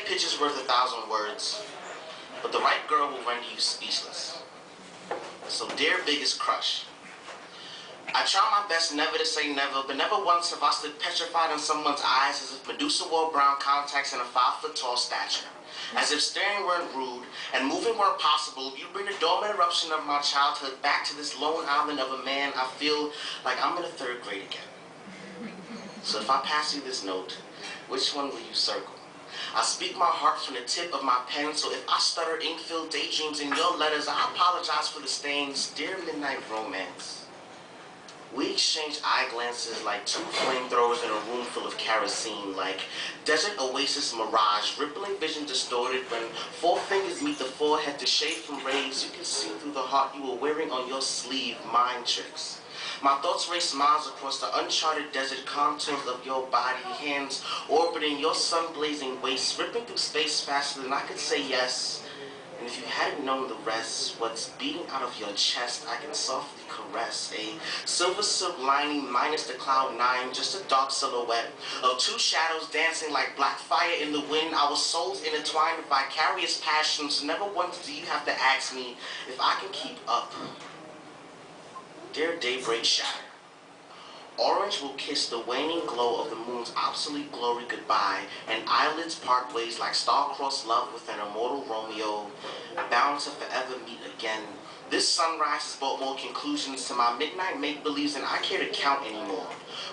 picture's worth 1,000 words, but the right girl will render you speechless. So dear biggest crush, I try my best never to say never, but never once have I stood petrified in someone's eyes as if Medusa wore brown contacts and a 5-foot-tall stature. As if staring weren't rude and moving weren't possible, you bring the dormant eruption of my childhood back to this lone island of a man. I feel like I'm in the 3rd grade again. So if I pass you this note, which one will you circle? I speak my heart from the tip of my pen, so if I stutter ink-filled daydreams in your letters, I apologize for the stains. Dear Midnight Romance, we exchange eye glances like 2 flamethrowers in a room full of kerosene, like desert oasis mirage, rippling vision distorted when 4 fingers meet the forehead to shade from rays. You can see through the heart you were wearing on your sleeve, mind tricks. My thoughts race miles across the uncharted desert contours of your body, hands orbiting your sun-blazing waist, ripping through space faster than I could say yes. And if you hadn't known the rest, what's beating out of your chest, I can softly caress. A silver silk lining minus the cloud 9, just a dark silhouette of 2 shadows dancing like black fire in the wind. Our souls intertwined with vicarious passions. Never once do you have to ask me if I can keep up. Dear daybreak shatter, orange will kiss the waning glow of the moon's obsolete glory goodbye, and eyelids part ways like star-crossed love with an immortal Romeo, bound to forever meet again. This sunrise has brought more conclusions to my midnight make-believes than I care to count anymore.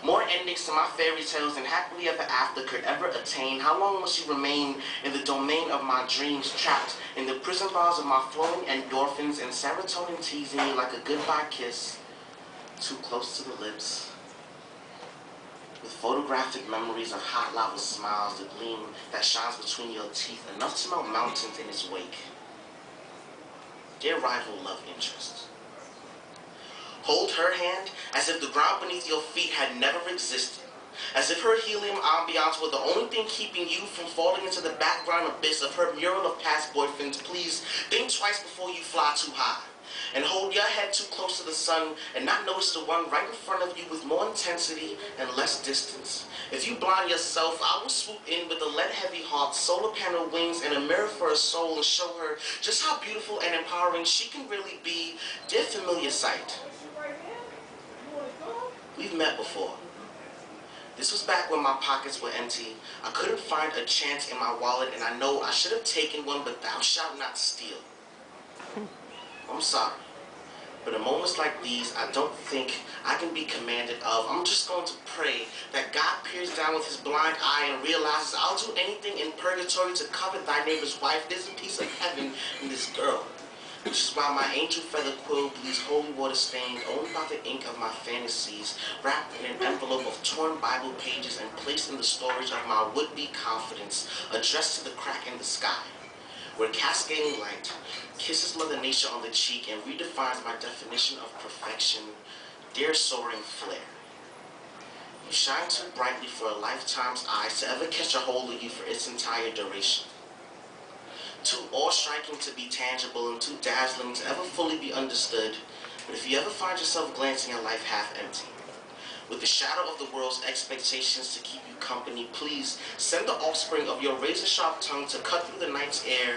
More endings to my fairy tales than happily ever after could ever attain. How long must you remain in the domain of my dreams, trapped in the prison bars of my flowing endorphins and serotonin teasing me like a goodbye kiss, too close to the lips? With photographic memories of hot lava smiles, the gleam that shines between your teeth, enough to melt mountains in its wake. Dear rival love interest, hold her hand as if the ground beneath your feet had never existed, as if her helium ambiance were the only thing keeping you from falling into the background abyss of her mural of past boyfriends. Please think twice before you fly too high, and hold your head too close to the sun and not notice the one right in front of you with more intensity and less distance. If you blind yourself, I will swoop in with a lead-heavy heart, solar panel wings, and a mirror for her soul, and show her just how beautiful and empowering she can really be. Dear familiar sight, we've met before. This was back when my pockets were empty. I couldn't find a chance in my wallet, and I know I should have taken one, but thou shalt not steal. I'm sorry, but in moments like these, I don't think I can be commanded of. I'm just going to pray that God peers down with his blind eye and realizes I'll do anything in purgatory to covet thy neighbor's wife. There's a piece of heaven in this girl, which is why my angel feather quill bleeds holy water stained, owned by the ink of my fantasies, wrapped in an envelope of torn Bible pages and placed in the storage of my would-be confidence, addressed to the crack in the sky, where cascading light kisses Mother Nature on the cheek and redefines my definition of perfection. Dear soaring flare, you shine too brightly for a lifetime's eyes to ever catch a hold of you for its entire duration. Too awe-striking to be tangible and too dazzling to ever fully be understood. But if you ever find yourself glancing at life half empty, with the shadow of the world's expectations to keep you company, please send the offspring of your razor-sharp tongue to cut through the night's air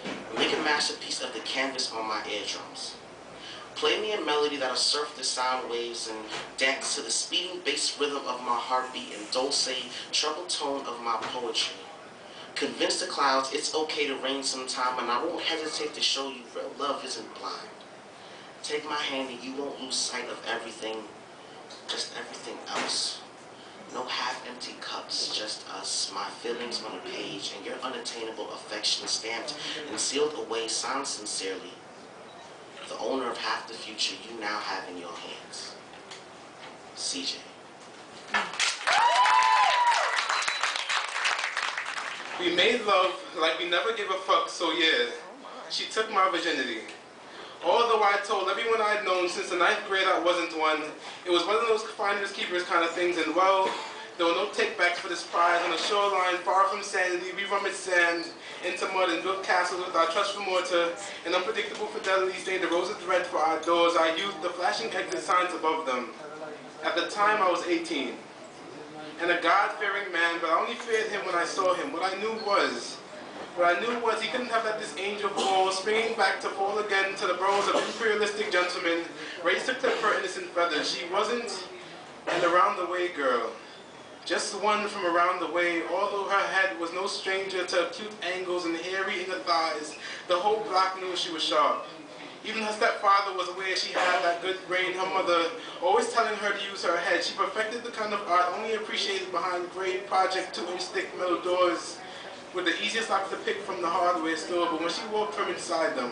and make a masterpiece of the canvas on my eardrums. Play me a melody that'll surf the sound waves and dance to the speeding bass rhythm of my heartbeat and dulce treble tone of my poetry. Convince the clouds it's okay to rain sometime, and I won't hesitate to show you real love isn't blind. Take my hand and you won't lose sight of everything, just everything else. No half-empty cups, just us, my feelings on a page, and your unattainable affection stamped and sealed away, signed sincerely. The owner of half the future you now have in your hands. CJ. We made love like we never gave a fuck, so yeah, she took my virginity. Although I told everyone I'd known since the 9th grade I wasn't one, it was one of those finders keepers kind of things, and well, there were no takebacks for this prize. On the shoreline, far from sanity, we rummaged sand into mud and built castles with our trust for mortar and unpredictable fidelity stained the rose of thread for our doors. I used the flashing exit signs above them. At the time, I was 18. And a God-fearing man, but I only feared him when I saw him. What I knew was, What I knew was he couldn't have let this angel fall, springing back to fall again to the burrows of imperialistic gentlemen, raised to clip her innocent feathers. She wasn't an around-the-way girl, just one from around the way. Although her head was no stranger to acute angles and hairy inner thighs, the whole block knew she was sharp. Even her stepfather was aware she had that good brain, her mother always telling her to use her head. She perfected the kind of art only appreciated behind great Project 2-inch thick metal doors with the easiest locks to pick from the hardware store, but when she walked from inside them,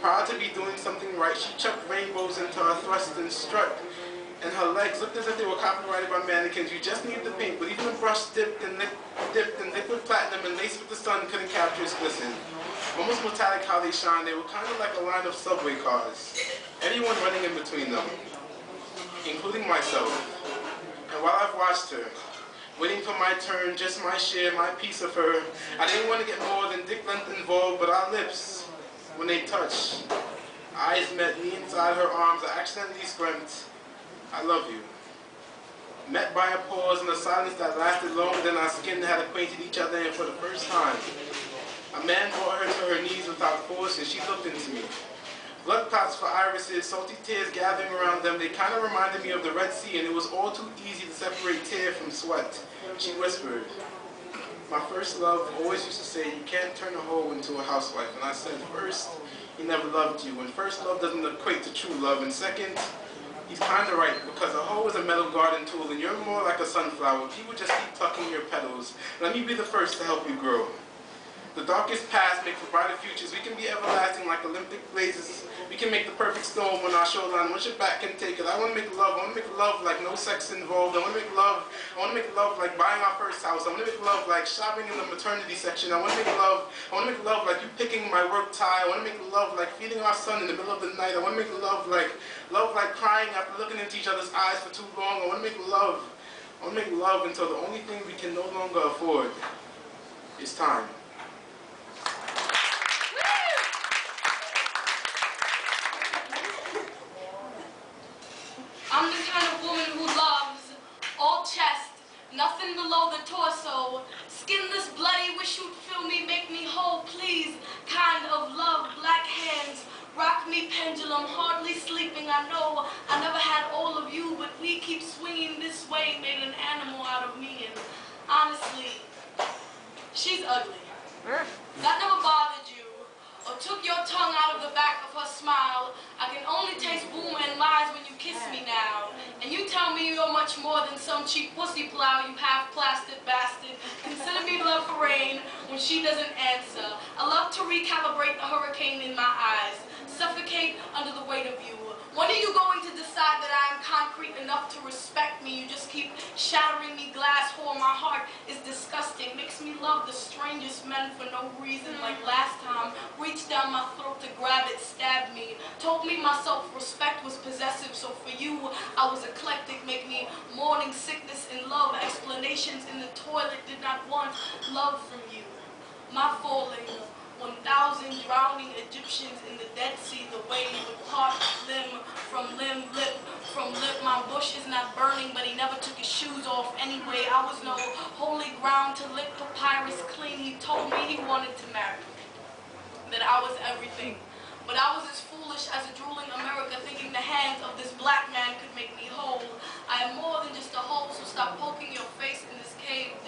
proud to be doing something right, she chucked rainbows into her thrust and strut, and her legs looked as if they were copyrighted by mannequins. You just needed the paint, but even the brush dipped in liquid platinum and laced with the sun couldn't capture its glisten. Almost metallic how they shine, they were kind of like a line of subway cars, anyone running in between them, including myself. And while I've watched her, waiting for my turn, just my share, my piece of her, I didn't want to get more than dick length involved, but our lips, when they touched, eyes met me inside her arms, I accidentally screamed, "I love you." Met by a pause and a silence that lasted longer than our skin had acquainted each other, and for the first time, a man brought her to her knees without force, and she looked into me. Blood clots for irises, salty tears gathering around them, they kind of reminded me of the Red Sea, and it was all too easy to separate tear from sweat. She whispered, "My first love always used to say, you can't turn a hoe into a housewife." And I said, first, he never loved you, and first love doesn't equate to true love, and second, he's kind of right, because a hoe is a metal garden tool, and you're more like a sunflower. People just keep plucking your petals. Let me be the first to help you grow. The darkest past make for brighter futures. We can be everlasting like Olympic blazes. We can make the perfect storm on our shoreline. Once your back can take it. I want to make love. I want to make love like no sex involved. I want to make love. I want to make love like buying our first house. I want to make love like shopping in the maternity section. I want to make love. I want to make love like you picking my work tie. I want to make love like feeding our son in the middle of the night. I want to make love like crying after looking into each other's eyes for too long. I want to make love. I want to make love until the only thing we can no longer afford is time. I'm the kind of woman who loves all chest, nothing below the torso, skinless, bloody, wish you'd fill me, make me whole, please, kind of love, black hands, rock me pendulum, hardly sleeping, I know I never had all of you, but we keep swinging this way, made an animal out of me, and honestly, she's ugly. That never bothered you, or took your tongue out of the back of her smile. I can only taste boom and lies when you kiss me now. And you tell me you're much more than some cheap pussy plow, you half-plastic bastard. Consider me love for rain when she doesn't answer. I love to recalibrate the hurricane in my eyes, suffocate under the weight of you. When are you going to decide that I am concrete enough to respect me? You just keep shattering me glass whore. My heart is disgusting. Makes me love the strangest men for no reason. Like last time, reached down my throat to grab it, stabbed me. Told me my self-respect was possessive, so for you, I was eclectic. Make me morning sickness and love. Explanations in the toilet, did not want love from you. My falling. 1,000 drowning Egyptians in the Dead Sea, the wave would part limb from limb, lip from lip. My bush is not burning, but he never took his shoes off anyway. I was no holy ground to lick papyrus clean. He told me he wanted to marry me, that I was everything. But I was as foolish as a drooling America, thinking the hands of this black man could make me whole. I am more than just a hole, so stop poking your face in this cave.